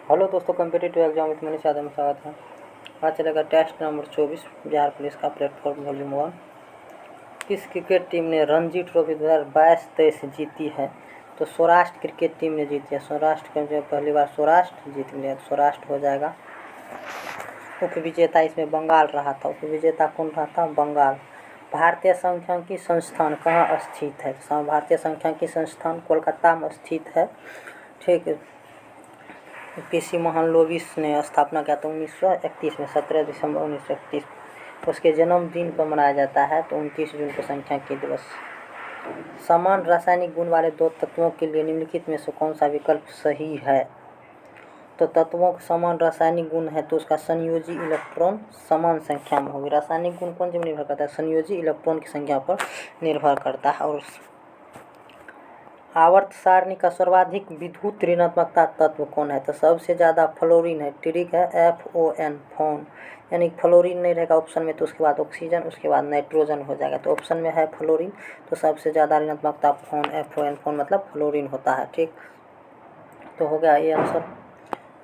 Hello दोस्तों, competitive exam with Manish Yadav में स्वागत है। आज चलेगा टेस्ट नंबर 24 बिहार पुलिस का प्लेटफॉर्म वॉल्यूम 1। किस क्रिकेट टीम ने रणजी ट्रॉफी 2022-23 जीती है? तो सौराष्ट्र क्रिकेट टीम ने जीती है। सौराष्ट्र का पहली बार सौराष्ट्र जीत लिया, सौराष्ट्र हो जाएगा। उपविजेता इसमें बंगाल रहा था। उपविजेता कौन रहा था? बंगाल। भारतीय सांख्यिकी संस्थान कहाँ स्थित है? भारतीय सांख्यिकी संस्थान कोलकाता में स्थित है। ठीक है। PC महालनोबिस ने स्थापना किया था 1931 में, 17 दिसंबर 1931। उसके जन्मदिन पर मनाया जाता है तो 29 जून को सांख्यिकी दिवस। समान रासायनिक गुण वाले दो तत्वों के लिए निम्नलिखित में से कौन सा विकल्प सही है? तो तत्वों का समान रासायनिक गुण है तो उसका संयोजी इलेक्ट्रॉन समान संख्या में होगी। रासायनिक गुण कौन से निर्भर करता है? संयोजी इलेक्ट्रॉन की संख्या पर निर्भर करता है। और आवर्त सारणी का सर्वाधिक विद्युत ऋणात्मकता तत्व कौन है? तो सबसे ज़्यादा फ्लोरीन है। ट्रिक है FON, फोन, यानी फ्लोरीन नहीं रहेगा ऑप्शन में तो उसके बाद ऑक्सीजन, उसके बाद नाइट्रोजन हो जाएगा। तो ऑप्शन में है फ्लोरीन, तो सबसे ज़्यादा ऋणात्मकता फोन, FON, फोन मतलब फ्लोरीन होता है। ठीक, तो हो गया ये आंसर।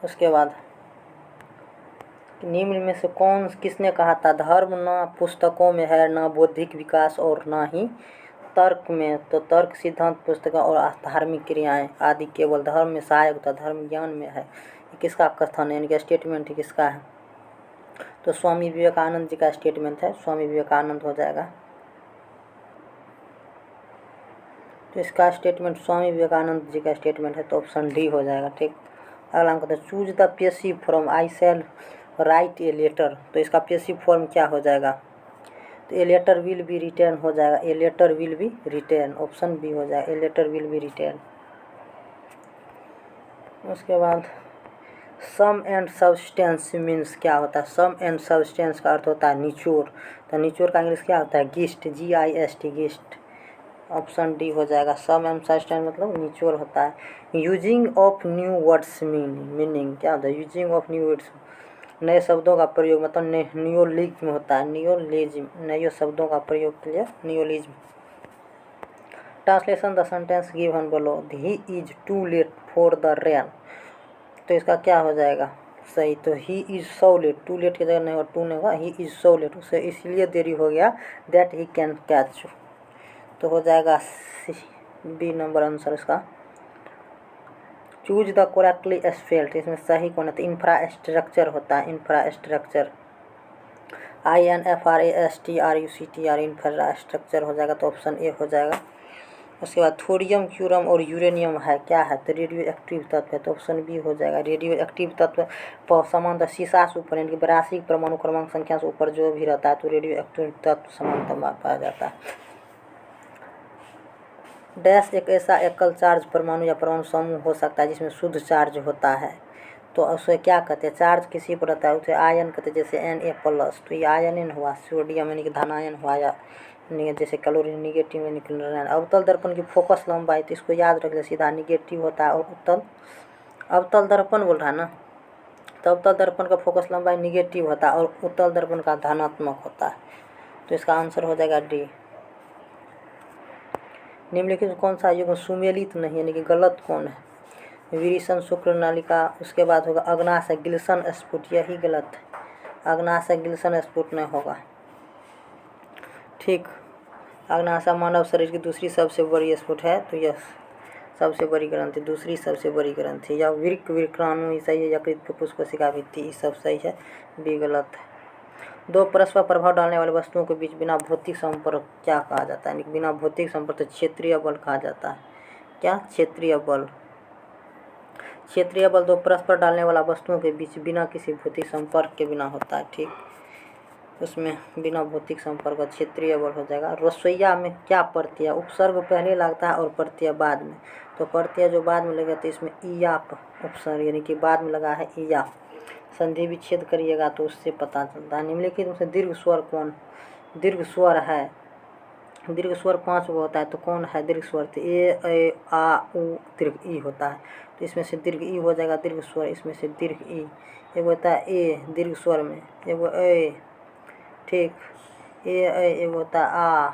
उसके बाद निम्न में से किसने कहा था धर्म न पुस्तकों में है, न बौद्धिक विकास और न ही तर्क में? तो तर्क सिद्धांत पुस्तक और धार्मिक क्रियाएं आदि केवल धर्म में सहायक होता, धर्म ज्ञान में है। ये किसका कथन है, यानी कि स्टेटमेंट है, किसका है? तो स्वामी विवेकानंद जी का स्टेटमेंट है। स्वामी विवेकानंद हो जाएगा। तो इसका स्टेटमेंट स्वामी विवेकानंद जी का स्टेटमेंट है, तो ऑप्शन डी हो जाएगा। ठीक, अगला हम कहते हैं choose the passive form I shall write a letter. तो इसका पैसिव फॉर्म क्या हो जाएगा? तो a letter will be written हो जाएगा। A letter will be written, option B हो जाएगा। A letter will be written. उसके बाद सम एंड सब्सटेंस मीन्स क्या होता है? सम एंड सब्सटेंस का अर्थ होता है निचोड़। तो निचोड़ का इंग्लिश क्या होता है? Gist, GIST, gist. Option D हो जाएगा। सम एंड सब्सटेंस मतलब निचोड़ होता है। Using of new words meaning क्या होता है? यूजिंग ऑफ न्यू वर्ड्स, नए शब्दों का प्रयोग, मतलब नियोलिज्म होता है। नियोलिज्म, नए शब्दों का प्रयोग के लिए neologism. Translation the sentence given below, he is too late for the rain. तो इसका क्या हो जाएगा सही? तो he is so late, too late की जगह नहीं होगा, टू नहीं होगा, ही इज सो लेट, उसे इसलिए देरी हो गया दैट ही कैन कैच। तो हो जाएगा बी नंबर आंसर इसका। चूज द करेक्टली स्पेल्ड, इसमें सही कौन है? तो इंफ्रास्ट्रक्चर होता है। इंफ्रास्ट्रक्चर, INFRASTRUCTR, इंफ्रास्ट्रक्चर हो जाएगा। तो ऑप्शन ए हो जाएगा। उसके बाद थोरियम, क्यूरम और यूरेनियम है क्या है? तो रेडियो एक्टिव तत्व है। तो ऑप्शन बी हो जाएगा। रेडियो एक्टिव तत्व समानतः सीसा से ऊपर, यानी कि 82 परमाणु क्रमांक संख्या से ऊपर जो भी रहता है तो रेडियो एक्टिव तत्व समानतः पाया जाता है। डैश एक ऐसा एकल चार्ज परमाणु या परमाणु समूह हो सकता है जिसमें शुद्ध चार्ज होता है। तो उसे क्या कहते हैं? चार्ज किसी पर रहता है उसे आयन कहते हैं, जैसे Na+। तो ये आयन हुआ। सोडियम यानी कि धनायन हुआ, या जैसे क्लोरीन निगेटिव यानी कि ऋणायन। अवतल दर्पण की फोकस लंबाई, तो इसको याद रख ले, सीधा निगेटिव होता है। और अवतल दर्पण बोल रहा है ना, तो अवतल दर्पण का फोकस लंबाई निगेटिव होता है और उत्तल दर्पण का धनात्मक होता है। तो इसका आंसर हो जाएगा डी। निम्नलिखित कौन सा युग्म सुमेलित नहीं, यानी कि गलत कौन है? विरिसन, शुक्र नलिका। उसके बाद होगा अग्नाशय, गिल्सन स्फुट, यही गलत है। अग्नाशय गिल्सन स्फुट नहीं होगा। ठीक, अग्नाशय मानव शरीर की दूसरी सबसे बड़ी स्फुट है, तो यह सबसे बड़ी ग्रंथि, दूसरी सबसे बड़ी ग्रंथि। या विक्राणु सही है, यकृत, फुफ्फुस, कोशिका भित्ति, ये सब सही है, बी गलत है। दो परस्पर प्रभाव डालने वाली वस्तुओं के बीच बिना भौतिक संपर्क क्या कहा जाता है? बिना भौतिक संपर्क तो क्षेत्रीय बल कहा जाता है। क्या? क्षेत्रीय बल। क्षेत्रीय बल दो परस्पर डालने वाला वस्तुओं के बीच बिना किसी भौतिक संपर्क के बिना होता है। ठीक, उसमें बिना भौतिक संपर्क का क्षेत्रीय बल हो जाएगा। रसोईया में क्या प्रत्यय? उपसर्ग पहले लगता है और प्रत्यय बाद में। तो प्रत्यय जो बाद में लगेगा तो इसमें ईयाप उपसर्ग, यानी कि बाद में लगा है ईया। संधि विच्छेद करिएगा तो उससे पता चलता है। निम्नलिखित में से दीर्घ स्वर कौन दीर्घ स्वर है? दीर्घ स्वर 5 गो होता है, तो कौन है दीर्घ स्वर? तो ए आ उ दीर्घ ई होता है। तो इसमें से दीर्घ ई हो जाएगा दीर्घ स्वर। इसमें से दीर्घ ई एक होता है ए दीर्घ स्वर में, एगो ए। ठीक, एगो होता है आ,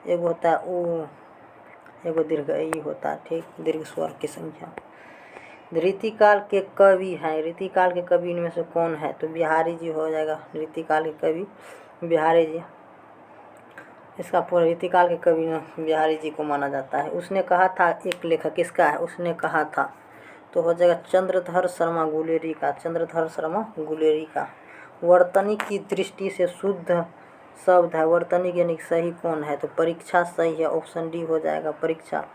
एगो होता है उ, एगो दीर्घ ई होता है। ठीक, दीर्घ स्वर की संख्या। रीतिकाल के कवि हैं, रीतिकाल के कवि इनमें से कौन है? तो बिहारी जी हो जाएगा, रीतिकाल के कवि बिहारी जी। इसका पूरा रीतिकाल के कवि बिहारी जी को माना जाता है। उसने कहा था, एक लेखक किसका है? उसने कहा था, तो हो जाएगा चंद्रधर शर्मा गुलेरी का, चंद्रधर शर्मा गुलेरी का। वर्तनी की दृष्टि से शुद्ध शब्द है, वर्तनी यानी सही कौन है? तो परीक्षा सही है, ऑप्शन डी हो जाएगा परीक्षा।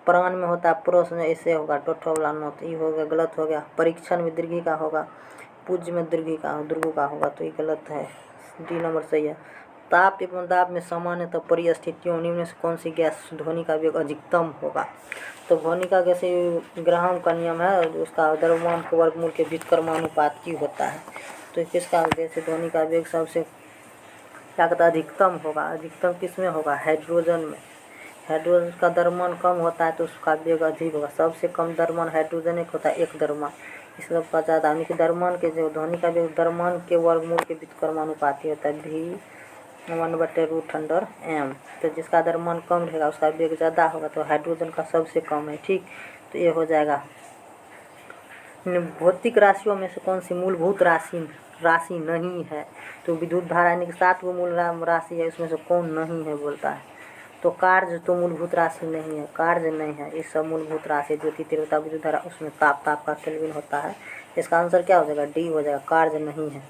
प्राण में होता है प्रश्न, ऐसे होगा टोठो वाला नोट, ये हो गया गलत हो गया। परीक्षण में दीर्घी का होगा, पूज्य में दीर्घी का दुर्गु का होगा, तो ये गलत है, डी नंबर सही है। ताप एवं दाब में सामान्यतः परिस्थितियों निम्न में से कौन सी गैस ध्वनि का वेग अधिकतम होगा? तो ध्वनि का जैसे ग्राहम का नियम है, उसका द्रव्यमान के वर्गमूल के व्युत्क्रमानुपात की होता है। तो किसका जैसे ध्वनि का वेग सबसे क्या कहता है अधिकतम होगा? अधिकतम किस में होगा? हाइड्रोजन में। हाइड्रोजन का द्रव्यमान कम होता है तो उसका वेग अधिक होगा। सबसे कम द्रव्यमान हाइड्रोजन एक होता है, एक द्रव्यमान, इसलिए पता ज़्यादा यानी कि द्रव्यमान के जो ध्वनि का वेग द्रव्यमान के वर्गमूल के व्युत्क्रमानुपाती होता है, V1/√m। तो जिसका द्रव्यमान कम रहेगा उसका वेग ज़्यादा होगा, तो हाइड्रोजन का सबसे कम है, ठीक। तो ये हो जाएगा। भौतिक राशियों में से कौन सी मूलभूत राशि नहीं है? तो विद्युत धारा यानी कि 7 वो मूल राशि है, उसमें से कौन नहीं है बोलता है? तो कार्य तो मूलभूत राशि नहीं है, कार्य नहीं है, ये सब मूलभूत राशि ज्योति तीव्रता विद्युत धारा, उसमें ताप का केल्विन होता है। इसका आंसर क्या हो जाएगा? डी हो जाएगा, कार्य नहीं है।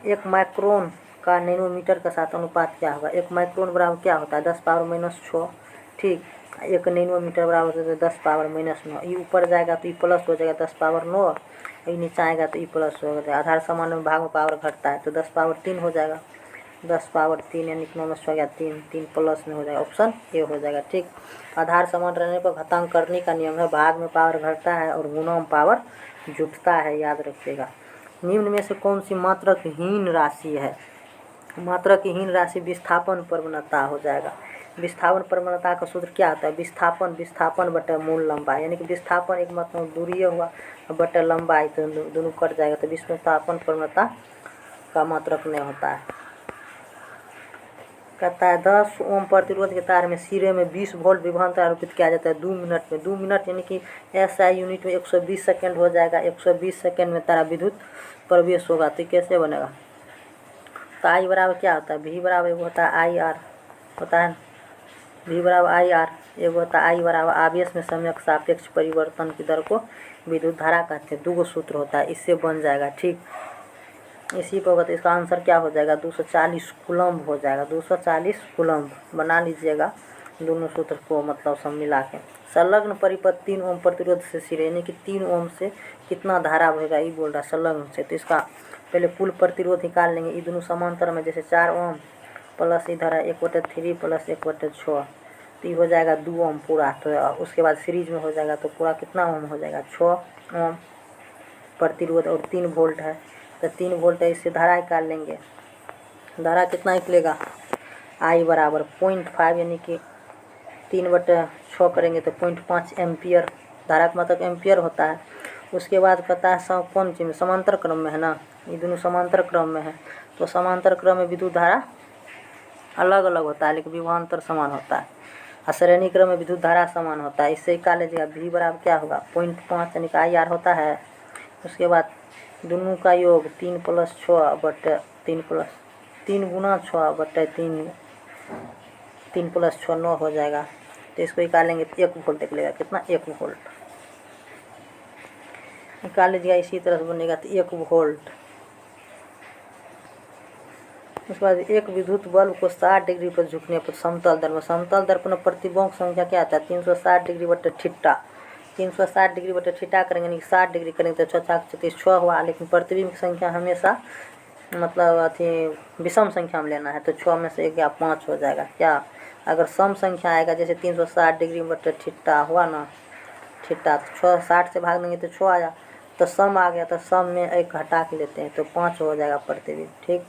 1 माइक्रोन का नैनोमीटर के साथ अनुपात क्या होगा? 1 माइक्रोन बराबर क्या होता है? 10⁻⁻6, ठीक। 1 नैनोमीटर बराबर होता है 10⁻⁻9। ये ऊपर जाएगा तो ये प्लस हो जाएगा 10⁻9, ये नीचे आएगा तो ये प्लस हो जाएगा। आधार समान में भाग में पावर घटता है तो 10⁻3 हो जाएगा, 10⁻3 यानी 9 में 6 गया 3, 3 प्लस में हो जाएगा, ऑप्शन ए हो जाएगा, ठीक। आधार समान रहने पर घातांक करने का नियम है, भाग में पावर घटता है और गुणा में पावर जुटता है, याद रखिएगा। निम्न में से कौन सी मात्रकहीन राशि है? मात्रकहीन राशि विस्थापन प्रवणता हो जाएगा। विस्थापन प्रवणता का सूत्र क्या आता है? विस्थापन बटा मूल लंबाई, यानी कि विस्थापन एक मतलब दूरीय हुआ बटा लंबाई, तो दोनों कट जाएगा, तो विस्थापन प्रवणता का मात्रक नहीं होता है। कहता है 10 ओम प्रतिरोध के तार में सिरे में 20 वोल्ट विभवांतर आरोपित किया जाता है 2 मिनट में। 2 मिनट यानी कि SI यूनिट में 120 सेकेंड हो जाएगा। 120 सेकेंड में तारा विद्युत प्रवेश होगा, तो कैसे बनेगा? तो आई बराबर क्या होता है? V बराबर एक होता है IR होता है, V बराबर IR, एक होता है I बराबर आवेश में सम्यक सापेक्ष परिवर्तन की दर को विद्युत धारा कहते हैं। 2 सूत्र होता है, इससे बन जाएगा, ठीक। इसी पर होगा तो इसका आंसर क्या हो जाएगा? 240 कूलम्ब हो जाएगा, 240 कूलम्ब बना लीजिएगा दोनों सूत्र को, मतलब सब मिला के। संलग्न परिपथ 3 ओम प्रतिरोध से सिरे, यानी कि 3 ओम से कितना धारा बहेगा ये बोल रहा है संलग्न से। तो इसका पहले कुल प्रतिरोध निकाल लेंगे, ये दोनों समांतर में, जैसे 4 ओम प्लस इधर है 1/3 प्लस 1/6, तो ये हो जाएगा 2 ओम पूरा। तो उसके बाद सीरीज में हो जाएगा तो पूरा कितना ओम हो जाएगा? 6 ओम प्रतिरोध और 3 वोल्ट है, तो 3 वोल्ट है, इससे धारा निकाल लेंगे। धारा कितना निकलेगा? I बराबर 0.5 यानी कि 3/6 करेंगे तो 0.5 एम्पियर, धारा का मतलब एम्पियर होता है। उसके बाद कहता है सब कौन चीज़ में? समांतर क्रम में है ना, ये दोनों समांतर क्रम में है, तो समांतर क्रम में विद्युत धारा अलग अलग होता है लेकिन विभवांतर समान होता है, और श्रेणी क्रम में विद्युत धारा समान होता है। इससे निकाल लीजिएगा V बराबर क्या होगा? 0.5 यानी कि IR होता है। उसके बाद दोनों का योग 3 + 6 बटे 3 गुना 6 बटे 3, 3 + 6 9 हो जाएगा। तो इसको निकालेंगे तो 1 वोल्ट निकलेगा, कितना? 1 वोल्ट निकाल लीजिएगा। इसी तरह से बनेगा तो 1 वोल्ट। उसके बाद एक विद्युत बल्ब को 60 डिग्री पर झुकने पर समतल दर्पण में प्रतिबिंब संख्या क्या आता है? 360 डिग्री बटे थीटा। 360 डिग्री बटे थीटा करेंगे, यानी 60 डिग्री करेंगे तो 6×4 हुआ, लेकिन प्रतिबिंब की संख्या हमेशा मतलब अथी विषम संख्या में लेना है, तो 6 में से 1 या 5 हो जाएगा। क्या अगर सम संख्या आएगा, जैसे 360 डिग्री बटे थीटा हुआ ना, थीटा, तो 60 से भाग देंगे तो 6 आया, तो सम आ गया, तो सम में 1 घटा के लेते हैं तो 5 हो जाएगा प्रतिबिंब, ठीक।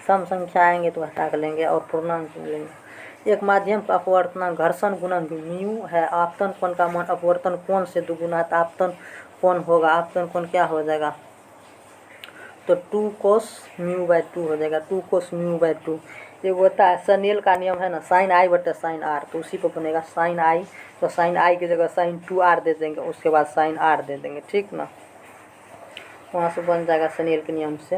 सम संख्या आएंगे तो हटा कर लेंगे और पूर्णांक लेंगे। एक माध्यम का अपवर्तनांक घर्षण गुणक म्यू है, आपतन कोण का मान अपवर्तन कोण से दुगुना है, तो आपतन कोण होगा, आपतन कोण क्या हो जाएगा? तो 2 cos μ/2 हो जाएगा, 2 cos μ/2। ये होता है सनेल का नियम है ना, साइन आई बटे साइन आर, तो उसी पर बनेगा साइन आई। तो साइन आई की जगह साइन 2r दे देंगे, उसके बाद साइन आर दे देंगे, ठीक ना। वहाँ से बन जाएगा सनेल के नियम से।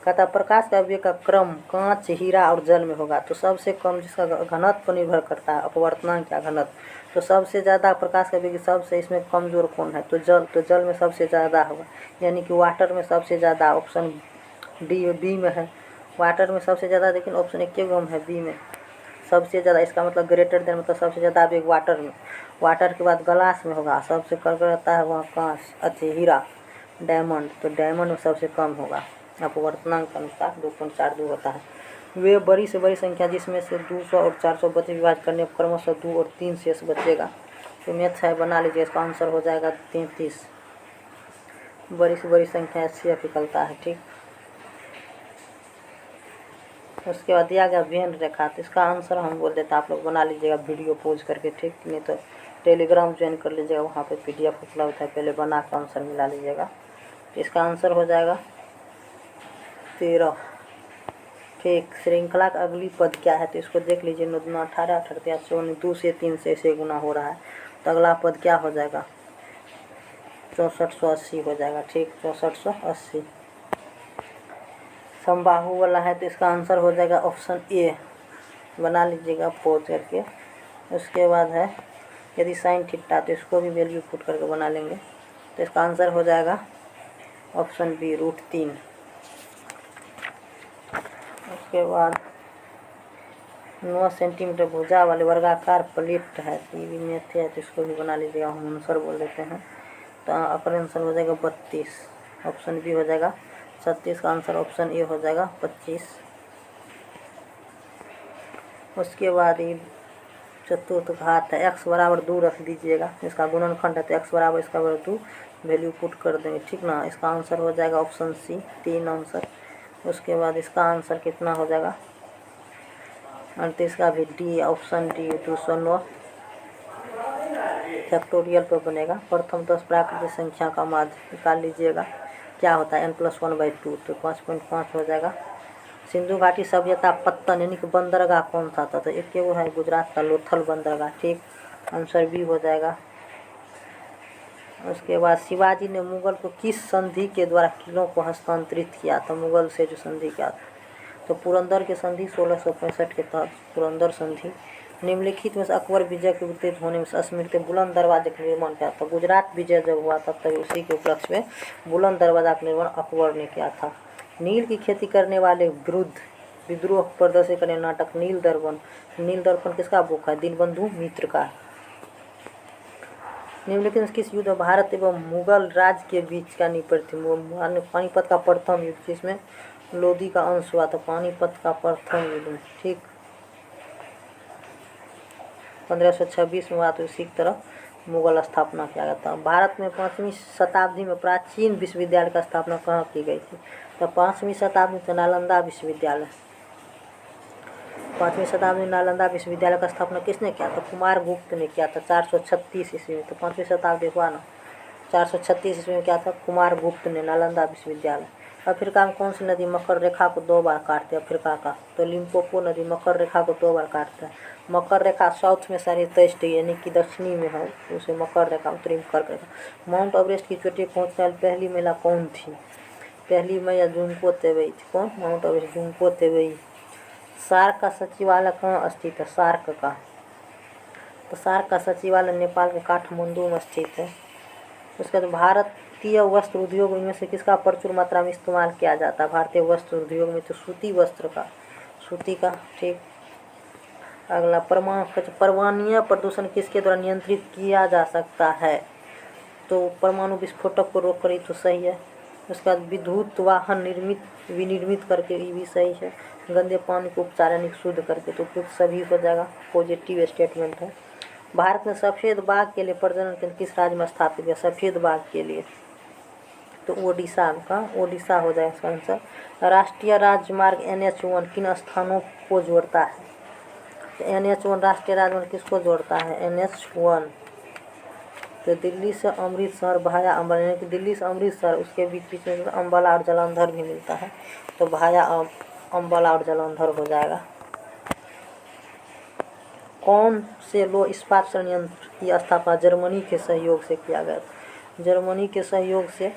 कहता प्रकाश का अवयव का क्रम कांच, हीरा और जल में होगा। तो सबसे कम जिसका घनत्व पर निर्भर करता है अपवर्तनांक क्या घनत्व, तो सबसे ज़्यादा प्रकाश का वेग सबसे इसमें कमज़ोर कौन है, तो जल। तो जल में सबसे ज़्यादा होगा, यानी कि वाटर में सबसे ज़्यादा, ऑप्शन बी में है। वाटर में सबसे ज़्यादा, लेकिन ऑप्शन एक में है, बी में सबसे ज़्यादा। इसका मतलब ग्रेटर देन मतलब सबसे ज़्यादा वेग वाटर में। वाटर के बाद गलास में होगा, सबसे कम रहता है वहाँ कांच, अच्छा हीरा, डायमंड। तो डायमंड में सबसे कम होगा अपवर्तनांक के अनुसार 2.42 होता है। वे बड़ी से बड़ी संख्या जिसमें से 200 और 432 विभाजित करने पर क्रमशः 2 और 3 शेष बचेगा। तो मैथ है, बना लीजिए, इसका आंसर हो जाएगा 33। बड़ी से बड़ी संख्या ऐसे निकलता है, ठीक। उसके बाद दिया गया वेन रेखा, तो इसका आंसर हम बोल देते हैं, आप लोग बना लीजिएगा वीडियो पोज करके, ठीक। नहीं तो टेलीग्राम ज्वाइन कर लीजिएगा, वहाँ पे PDF उपलब्ध है, पहले बना के आंसर मिला लीजिएगा। इसका आंसर हो जाएगा 13, ठीक। श्रृंखला का अगली पद क्या है, तो इसको देख लीजिए। 9 दूना 18, 18 14, 2 से 3 से ऐसे गुना हो रहा है, तो अगला पद क्या हो जाएगा, 6480 हो जाएगा, ठीक। 6480 समबाहु वाला है, तो इसका आंसर हो जाएगा ऑप्शन ए, बना लीजिएगा पोज करके। उसके बाद है यदि साइन थीटा, तो इसको भी वैल्यू पुट करके बना लेंगे, तो इसका आंसर हो जाएगा ऑप्शन बी, √3। उसके बाद 9 सेंटीमीटर भुजा वाले वर्गाकार प्लेट है, तो ये भी मैथ है, तो इसको भी बना लीजिएगा, हम आंसर बोल देते हैं। तो अपर आंसर हो जाएगा 32, ऑप्शन बी हो जाएगा 36 का आंसर, ऑप्शन ए हो जाएगा 25। उसके बाद ये चतुर्थ घात है, x बराबर 2 रख दीजिएगा, इसका गुणनखंड है, तो x बराबर इसका 2 वैल्यू पुट कर देंगे, ठीक ना। इसका आंसर हो जाएगा ऑप्शन सी, 3 आंसर। उसके बाद इसका आंसर कितना हो जाएगा 38 का भी डी, ऑप्शन डी 209 फैक्टोरियल पर बनेगा। प्रथम 10 प्राकृतिक संख्या का माध्य निकाल लीजिएगा, क्या होता है n+1/2, तो 5.5 हो जाएगा। सिंधु घाटी सभ्यता पत्तन यानी कि बंदरगाह कौन सा था, तो एक वो है गुजरात का लोथल बंदरगाह, ठीक। आंसर बी हो जाएगा। उसके बाद शिवाजी ने मुगल को किस संधि के द्वारा किलों को हस्तांतरित किया था, मुगल से जो संधि किया था, तो पुरंदर की संधि 1665 के तहत पुरंदर संधि। निम्नलिखित में से अकबर विजय के उत्तीर्ण होने में स्मृति बुलंद दरवाजे का निर्माण किया था, गुजरात विजय जब हुआ तब तक उसी के उपलक्ष्य में बुलंद दरवाजा का निर्माण अकबर ने किया था। नील की खेती करने वाले विरुद्ध विद्रोह प्रदर्शित करने नाटक नील दर्पण, नील दर्पण किसका बुक है, दीनबंधु मित्र का। निम्नलिखित किस युद्ध भारत एवं मुगल राज के बीच का निपट थी, पानीपत का प्रथम युद्ध, जिसमें लोधी का अंश हुआ था, पानीपत का प्रथम युद्ध, ठीक। 1526 में हुआ, तो इसी तरह मुगल स्थापना किया गया था। भारत में 5वीं शताब्दी में प्राचीन विश्वविद्यालय का स्थापना कहाँ की गई थी, तो 5वीं शताब्दी में नालंदा विश्वविद्यालय। 5वीं शताब्दी में नालंदा विश्वविद्यालय का स्थापना किसने किया था, कुमारगुप्त ने किया था 436 ईस्वी में। तो 5वीं शताब्दी हुआ ना, 436 ईस्वी में क्या था, कुमारगुप्त ने नालंदा विश्वविद्यालय। अफ्रीका में कौन सी नदी मकर रेखा को 2 बार काटती है, अफ्रीका का, तो लिम्पोपो नदी मकर रेखा को 2 बार काटता है। मकर रेखा साउथ में सारी ईस्ट यानी कि दक्षिणी में है, उसे मकर रेखा, उत्तरी मकर रेखा। माउंट एवरेस्ट की चोटी पहुँचने वाली पहली महिला कौन थी, पहली महिला जुंको तेवई थी। कौन, माउंट एवरेस्ट जुंको तेवई। सार्क का सचिवालय कहाँ स्थित है, सार्क का, तो सार्क का सचिवालय नेपाल के काठमांडू में स्थित है। उसके बाद भारतीय वस्त्र उद्योग इनमें से किसका प्रचुर मात्रा में इस्तेमाल किया जाता है, भारतीय वस्त्र उद्योग में, तो सूती वस्त्र का, सूती का, ठीक। अगला परमाणु प्रदूषण किसके द्वारा नियंत्रित किया जा सकता है, तो परमाणु विस्फोटक को रोक कर, तो सही है। उसके बाद विद्युत वाहन विनिर्मित करके, ये भी सही है। गंदे पानी को उपचार यानी शुद्ध करके, तो कुछ सभी हो जाएगा, पॉजिटिव स्टेटमेंट है। भारत में सफ़ेद बाघ के लिए प्रजनन केंद्र किस राज्य में स्थापित है, सफ़ेद बाघ के लिए, तो ओडिशा का, ओडिशा हो जाएगा इसका आंसर। राष्ट्रीय राजमार्ग NH1 किन स्थानों को जोड़ता है, तो NH1 राष्ट्रीय राजमार्ग किसको जोड़ता है, NH1, तो दिल्ली से अमृतसर भाया अम्बाला, यानी कि दिल्ली से अमृतसर, उसके बीच में अम्बाला और जालंधर भी मिलता है, तो भाया अम्बाला और जालंधर हो जाएगा। कौन से लो इस्पात संयंत्र की स्थापना जर्मनी के सहयोग से किया गया था? जर्मनी के सहयोग से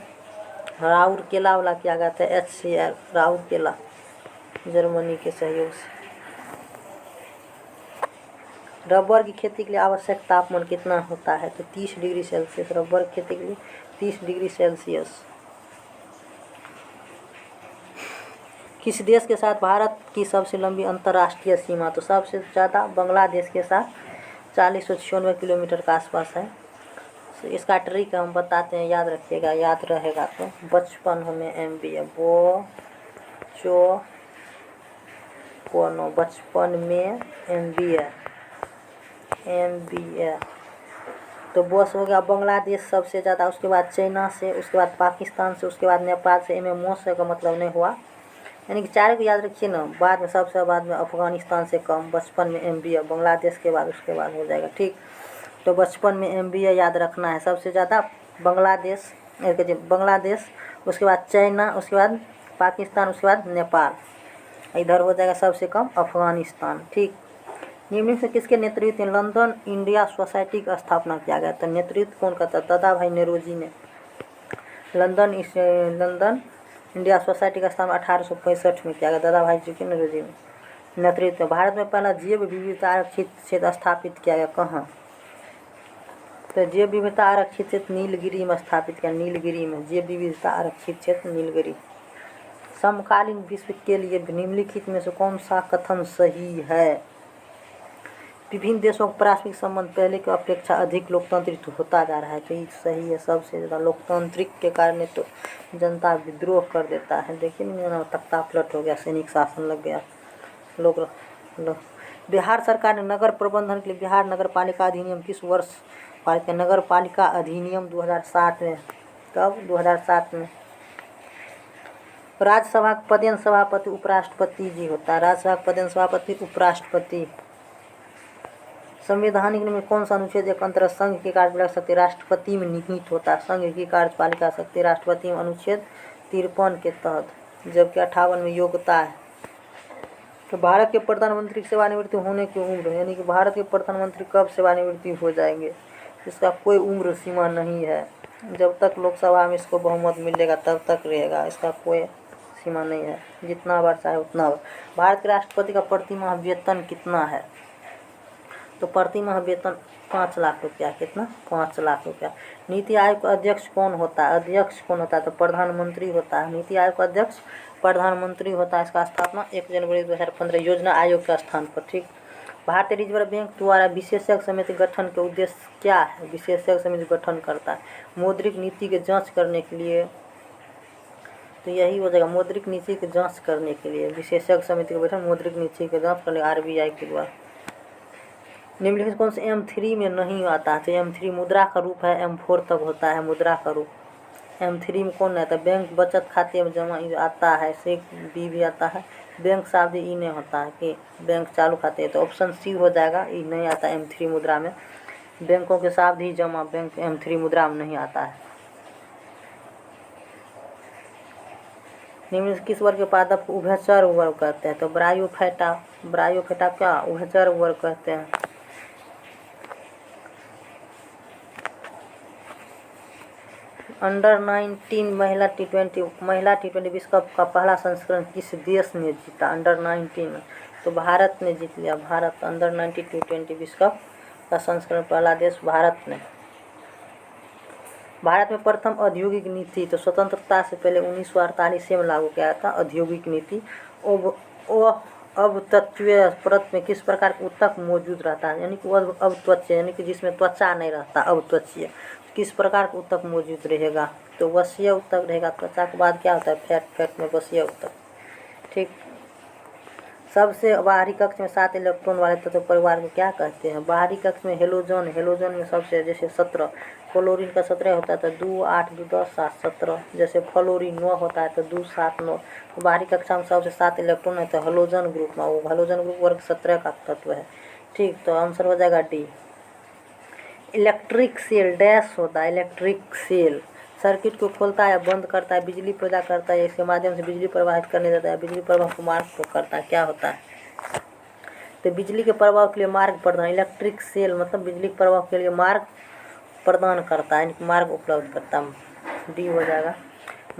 राउरकेला वाला किया गया था, HCL राउरकेला, जर्मनी के सहयोग से। रबर की खेती के लिए आवश्यक तापमान कितना होता है? तो 30 डिग्री सेल्सियस। रबर की खेती के लिए 30 डिग्री सेल्सियस। किस देश के साथ भारत की सबसे लंबी अंतर्राष्ट्रीय सीमा? तो सबसे ज़्यादा बांग्लादेश के साथ 4096 किलोमीटर के आसपास है। तो इसका ट्रिक हम बताते हैं, याद रखिएगा, याद रहेगा तो। बचपन में MBA बचपन में MBA। तो बस हो गया बांग्लादेश सबसे ज़्यादा, उसके बाद चाइना से, उसके बाद पाकिस्तान से, उसके बाद नेपाल से। इनमें मोसे का मतलब नहीं हुआ, यानी कि चार को याद रखिए ना। बाद में सबसे बाद में अफगानिस्तान से कम, बचपन में MBA, बांग्लादेश के बाद उसके बाद हो जाएगा, ठीक। तो बचपन में MBA याद रखना है। सबसे ज़्यादा बांग्लादेश, उसके बाद चाइना, उसके बाद पाकिस्तान, उसके बाद नेपाल। इधर हो जाएगा सबसे कम अफगानिस्तान, ठीक। निम्न से किसके नेतृत्व में लंदन इंडिया सोसाइटी का स्थापना किया गया? तो नेतृत्व कौन करता? दादा भाई नेरोजी ने लंदन इंडिया सोसाइटी का स्थापना 1865 में किया गया, दादा भाई जी के नेरोजी ने नेतृत्व में। भारत में पहला जैव विविधता आरक्षित क्षेत्र स्थापित किया गया कहाँ? तो जैव विविधता आरक्षित क्षेत्र नीलगिरी में स्थापित किया, नीलगिरी में जैव विविधता आरक्षित क्षेत्र नीलगिरी। समकालीन विश्व के लिए निम्नलिखित में से कौन सा कथन सही है? विभिन्न देशों का पारस्परिक संबंध पहले की अपेक्षा अधिक लोकतांत्रिक होता जा रहा है, तो ये सही है। सबसे ज़्यादा लोकतांत्रिक के कारण तो जनता विद्रोह कर देता है। देखिए ना, तख्ता पलट हो गया, सैनिक शासन लग गया, लोग। बिहार सरकार ने नगर प्रबंधन के लिए बिहार नगर पालिका अधिनियम किस वर्ष पारित किया? नगर पालिका अधिनियम 2007 में। कब? 2007 में। राज्यसभा का पदेन सभापति उपराष्ट्रपति जी होता है। राज्यसभा का पदेन सभापति उपराष्ट्रपति। संवैधानिक में कौन सा अनुच्छेद एक अंतर संघ की कार्यपालिका शक्ति राष्ट्रपति में निहित होता है? संघ की कार्यपालिका शक्ति राष्ट्रपति में अनुच्छेद 53 के तहत, जबकि 58 में योग्यता है। तो भारत के प्रधानमंत्री की सेवानिवृत्ति होने की उम्र, यानी कि भारत के प्रधानमंत्री कब सेवानिवृत्ति हो जाएंगे, इसका कोई उम्र सीमा नहीं है। जब तक लोकसभा में इसको बहुमत मिलेगा तब तक रहेगा, इसका कोई सीमा नहीं है, जितना बार चाहे उतना बार। भारत के राष्ट्रपति का प्रतिमाह वेतन कितना है? तो प्रतिमाह वेतन 5 लाख रुपया। कितना? 5 लाख रुपया। नीति आयोग का अध्यक्ष कौन होता है? अध्यक्ष कौन होता है? तो प्रधानमंत्री होता है। नीति आयोग का अध्यक्ष प्रधानमंत्री होता है। इसका स्थापना 1 जनवरी 2015 योजना आयोग के स्थान पर, ठीक। भारतीय रिजर्व बैंक द्वारा विशेषज्ञ समिति गठन के उद्देश्य क्या है? विशेषज्ञ समिति गठन करता है मौद्रिक नीति की जाँच करने के लिए। तो यही हो जाएगा, मौद्रिक नीति की जाँच करने के लिए विशेषज्ञ समिति का गठन, मौद्रिक नीति की जाँच करने RBI के द्वारा। निम्नलिखित कौन से M3 में नहीं आता है? तो M3 मुद्रा का रूप है, M4 तक होता है मुद्रा का रूप। M3 में कौन आता है? बैंक बचत खाते में जमा आता है, से B भी आता है। बैंक सावधि ई नहीं होता है कि बैंक चालू खाते, तो ऑप्शन C हो जाएगा, ई नहीं आता M3 मुद्रा में। बैंकों के सावधि जमा बैंक M3 मुद्रा में नहीं आता है। निम्न किस वर्ग के पादप को उभयचर वर्ग कहते हैं? तो ब्रायोफेटा क्या उभयचर वर्ग कहते हैं। अंडर 19 महिला T20 विश्व कप का पहला संस्करण किस देश ने जीता? अंडर 19 तो भारत ने जीत लिया। भारत अंडर 19 T20 विश्व कप का संस्करण पहला देश भारत ने। भारत में प्रथम औद्योगिक नीति तो स्वतंत्रता से पहले 1948 में लागू किया था औद्योगिक नीति। अब तत्वीय परत में किस प्रकार का ऊतक मौजूद रहता है? यानी कि अवत्वचीय, यानी कि जिसमें त्वचा नहीं रहता, अवत्वचीय। किस प्रकार का ऊतक मौजूद रहेगा? तो वसीय ऊतक रहेगा। त्वचा के बाद क्या होता है? फैट में वसीय ऊतक, ठीक। सबसे बाहरी कक्ष में 7 इलेक्ट्रॉन वाले तत्व परिवार को क्या कहते हैं? बाहरी कक्ष में हेलोजन में सबसे, जैसे 17 फ्लोरीन का 17 होता है तो 2, 8, 2, 10, 7, 17। जैसे फ्लोरीन 9 होता है तो 2, 7, 9। तो बाहरी कक्षा में सबसे 7 इलेक्ट्रॉन है तो हेलोजन ग्रुप में, वो हेलोजन ग्रुप वर्ग 17 का तत्व है, ठीक। तो आंसर हो जाएगा D। इलेक्ट्रिक सेल डैश होता है। इलेक्ट्रिक सेल सर्किट को खोलता है, बंद करता है, बिजली पैदा करता है, इसके माध्यम से बिजली प्रवाहित करने देता है, बिजली प्रवाह को मार्ग करता है, क्या होता है? तो बिजली के प्रवाह के लिए मार्ग प्रदान, इलेक्ट्रिक सेल मतलब बिजली के प्रवाह के लिए मार्ग प्रदान करता है, यानी कि मार्ग उपलब्ध करता है। डी हो जाएगा।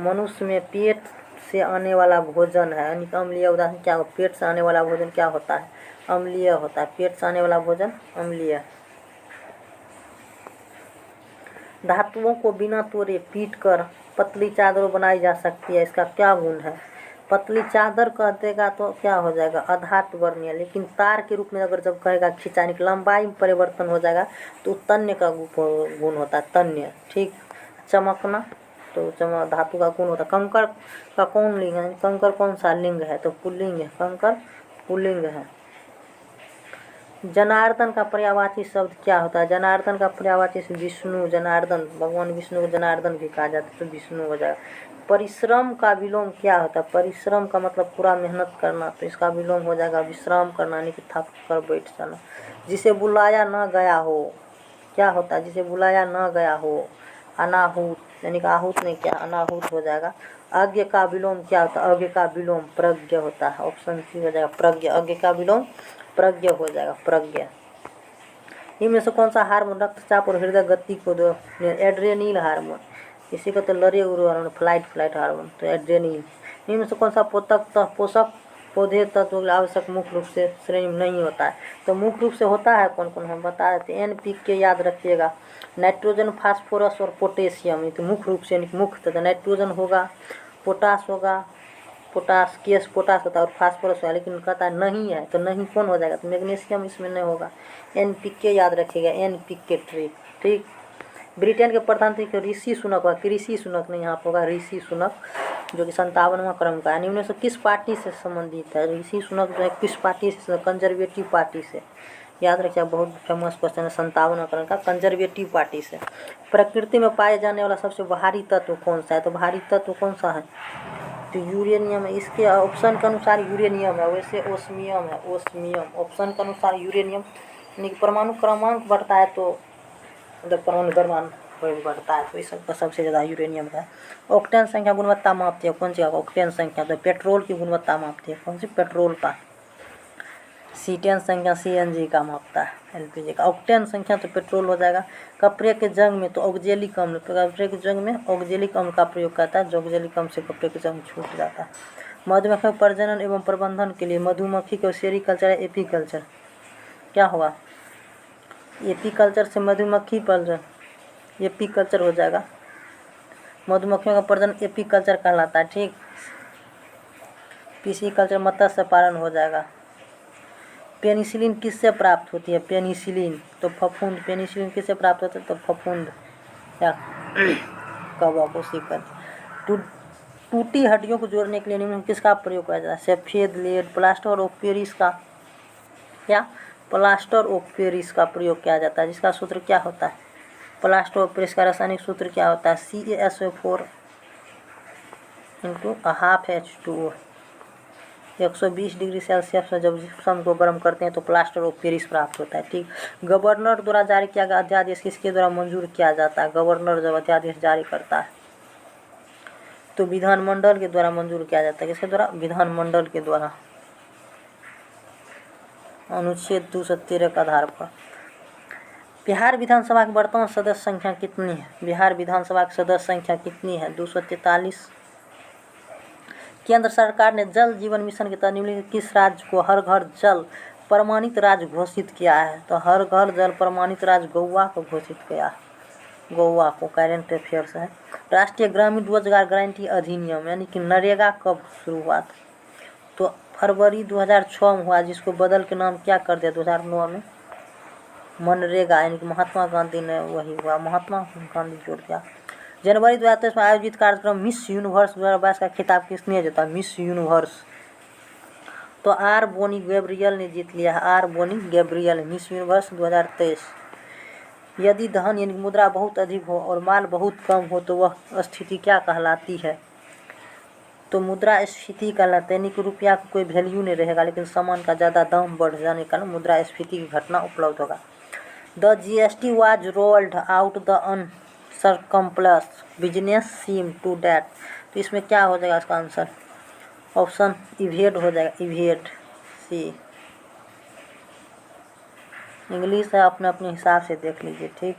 मनुष्य में पेट से आने वाला भोजन है, यानी कि अम्लीय उदाहरण क्या हो, पेट से आने वाला भोजन क्या होता है, अम्लीय होता है। पेट से आने वाला भोजन अम्लीय। धातुओं को बिना तोड़े पीट कर पतली चादर बनाई जा सकती है, इसका क्या गुण है। पतली चादर कह देगा तो क्या हो जाएगा, अधातु वर्णीय। लेकिन तार के रूप में अगर जब कहेगा खिंचाने की लंबाई में परिवर्तन हो जाएगा तो तन्य का गुण होता है, तन्य। ठीक। चमकना तो धातु का गुण होता है। कंकड़ का कौन लिंग है, कंकड़ कौन सा लिंग है, तो पुल्लिंग है, कंकड़ पुल्लिंग है। जनार्दन का पर्यायवाची शब्द क्या होता है, जनार्दन का पर्यायवाची विष्णु, जनार्दन, भगवान विष्णु को जनार्दन भी कहा जाता है, तो विष्णु हो जाएगा। परिश्रम का विलोम क्या होता है, परिश्रम का मतलब पूरा मेहनत करना, तो इसका विलोम हो जाएगा विश्राम करना, यानी कि थक कर बैठ जाना। जिसे बुलाया न गया हो क्या होता है, जिसे बुलाया न गया हो, अनाहूत, यानी कि आहूत नहीं क्या, अनाहूत हो जाएगा। अज्ञ का विलोम क्या होता है, अज्ञ का विलोम प्रज्ञ होता है, ऑप्शन सी हो जाएगा प्रज्ञ। अज्ञ का विलोम प्रज्ञ हो जाएगा, प्रज्ञ। इनमें से कौन सा हार्मोन रक्तचाप और हृदय गति को दो, एड्रेनिल हार्मोन, इसी को तो लड़े उड़े हार्मोन, फ्लाइट हार्मोन, तो एड्रेनिल। इनमें से कौन सा पोषक पौधे तत्व आवश्यक मुख्य रूप से श्रेणी में नहीं होता है, तो मुख्य रूप से होता है कौन कौन हम बता देते हैं। NPK याद रखिएगा, नाइट्रोजन, फास्फोरस और पोटेशियम, तो मुख्य रूप से मुख्य तो नाइट्रोजन होगा, पोटास होगा, पोटास केस पोटास होता है और फास्फोरस होगा, लेकिन कहता है नहीं है, तो नहीं कौन हो जाएगा, तो मैग्नीशियम इसमें नहीं होगा। NPK याद रखिएगा, NPK ट्री। ठीक। ब्रिटेन के प्रधानमंत्री ऋषि सुनक हुआ, ऋषि सुनक नहीं, यहाँ पर होगा ऋषि सुनक, जो कि 57वां क्रम का है। निम्न से किस पार्टी से संबंधित है, ऋषि सुनक जो है किस पार्टी से, कंजर्वेटिव पार्टी से। याद रखिए, बहुत फेमस क्वेश्चन है, 57वां क्रम का, कंजर्वेटिव पार्टी से। प्रकृति में पाए जाने वाला सबसे भारी तत्व कौन सा है, तो भारी तत्व कौन सा है, तो यूरेनियम है। इसके ऑप्शन के अनुसार यूरेनियम है, वैसे ओस्मियम है, ओस्मियम। ऑप्शन के अनुसार यूरेनियम, यानी कि परमाणु क्रमांक बढ़ता है तो मतलब परमाणु द्रव्यमान बढ़ता है, तो इस सबका सबसे ज़्यादा यूरेनियम का है। ऑक्टेन संख्या गुणवत्ता मापती है कौन सी, ऑक्टेन संख्या तो पेट्रोल की गुणवत्ता मापती है, कौन सी, पेट्रोल का। सीटेन संख्या CNG का मापता है, LPG का। ऑक्टेन संख्या तो पेट्रोल हो जाएगा। कपड़े के जंग में तो ऑक्जेलिक अम्ल, कपड़े के जंग में ऑक्जेलिक अम्ल का प्रयोग करता है, जो ऑक्जेलिक अम्ल से कपड़े के जंग छूट जाता है। मधुमक्खी प्रजनन एवं प्रबंधन के लिए मधुमक्खी को सेरीकल्चर या एपीकल्चर क्या होगा, एपीकल्चर से मधुमक्खी प्रजनन, एपीकल्चर हो जाएगा। मधुमक्खियों का प्रजनन एपीकल्चर कहलाता है। ठीक। पिसीकल्चर मत्स्य पालन हो जाएगा। पेनिसिलिन किससे प्राप्त होती है, पेनिसिलिन तो फफूंद, पेनिसिलिन किससे प्राप्त होता है, तो फफूंद या कवक, उसी का। टूटी हड्डियों को जोड़ने के लिए निम्न किसका प्रयोग किया जाता है, सफेद लेड, प्लास्टर ऑफ पेरिस का, क्या, प्लास्टर ऑफ पेरिस का प्रयोग किया जाता है, जिसका सूत्र क्या होता है, प्लास्टर ऑफ पेरिस का रासायनिक सूत्र क्या होता है, CaSO4 × ½ H2O। 120 डिग्री सेल्सियस में जब जिप्सम को गर्म करते हैं तो प्लास्टर ऑफ पेरिस प्राप्त होता है। ठीक। गवर्नर द्वारा जारी किया गया अध्यादेश किसके द्वारा मंजूर किया जाता है, गवर्नर जब अध्यादेश जारी करता है तो विधानमंडल के द्वारा मंजूर किया जाता है, किसके द्वारा, विधानमंडल के द्वारा, अनुच्छेद 213 के आधार पर। बिहार विधानसभा की वर्तमान सदस्य संख्या कितनी है, बिहार विधानसभा की सदस्य संख्या कितनी है, 243। केंद्र सरकार ने जल जीवन मिशन के तहत निम्नलिखित किस राज्य को हर घर जल प्रमाणित राज्य घोषित किया है, तो हर घर जल प्रमाणित राज्य गोवा को घोषित किया, गोवा को। करेंट अफेयर्स है। राष्ट्रीय ग्रामीण रोजगार गारंटी अधिनियम यानी कि नरेगा कब शुरू हुआ था, तो फरवरी 2006 में हुआ, जिसको बदल के नाम क्या कर दिया 2009 में, मनरेगा, यानी कि महात्मा गांधी ने वही हुआ, महात्मा गांधी जोड़ दिया। जनवरी 2023 में आयोजित कार्यक्रम मिस यूनिवर्स 2022 का खिताब किसने जीता, मिस यूनिवर्स, तो आर बोनी गैब्रियल ने जीत लिया है, R'Bonney Gabriel, Miss Universe 2023। यदि धन यानी मुद्रा बहुत अधिक हो और माल बहुत कम हो तो वह स्थिति क्या कहलाती है, तो मुद्रा स्फीति कहलाता है, यानी कि रुपया का कोई वैल्यू नहीं रहेगा, लेकिन सामान का ज़्यादा दाम बढ़ जाने का मुद्रा स्फीति की घटना उपलब्ध होगा। The GST was rolled out the unscrupulous business seem to that, तो इसमें क्या हो जाएगा इसका आंसर, ऑप्शन इवेड हो जाएगा, इवेड, सी। इंग्लिश है, अपने अपने हिसाब से देख लीजिए, ठीक।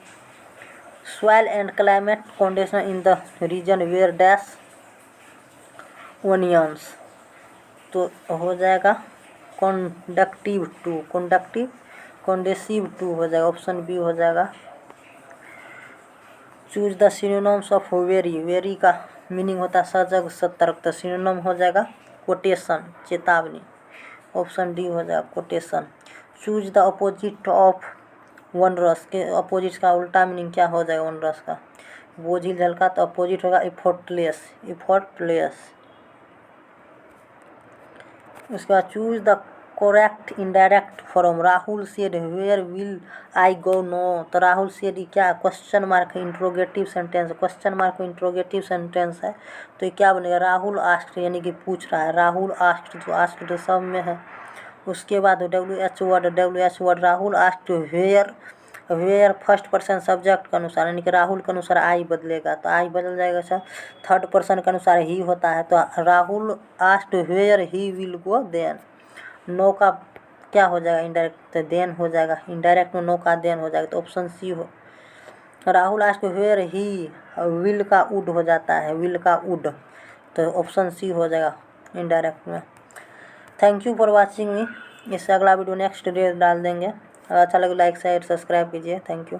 Soil and climate condition in the region where dash onions, तो हो जाएगा conductive to, conductive conducive to हो जाएगा, ऑप्शन बी हो जाएगा। Choose the synonyms of very, very का मीनिंग होता है सजग सतर्क, तो सिनोनिम हो जाएगा कोटेशन, चेतावनी, ऑप्शन डी हो जाएगा quotation. Choose the opposite of onerous, के अपोजिट का उल्टा मीनिंग क्या हो जाएगा वनरस का? बोझिल हल्का, तो अपोजिट होगा इफोर्टलेस, इफोर्टलेस। उसके बाद choose the correct indirect form, Rahul said where will I go no, तो राहुल सेड क्या क्वेश्चन मार्क है, interrogative sentence, question mark interrogative sentence है, तो ये क्या बनेगा? राहुल आस्क्ड, यानी कि पूछ रहा है, राहुल आस्क्ड, तो आस्क्ड तो सब में है। उसके बाद WH word, Rahul asked where, where first person subject के अनुसार, यानी कि राहुल के अनुसार आई बदलेगा, तो आई बदल जाएगा। अच्छा, थर्ड पर्सन के अनुसार ही होता है, तो Rahul asked where he will go then, no का क्या हो जाएगा? इनडायरेक्ट, तो देन हो जाएगा, इनडायरेक्ट में नो का देन हो जाएगा, तो ऑप्शन सी हो। Rahul asked where he, will का वुड हो जाता है, विल का वुड, तो ऑप्शन सी हो जाएगा इनडायरेक्ट में। थैंक यू फॉर वॉचिंग मी। इससे अगला वीडियो नेक्स्ट डे डाल देंगे। अगर अच्छा लगे लाइक शेयर सब्सक्राइब कीजिए। Thank you.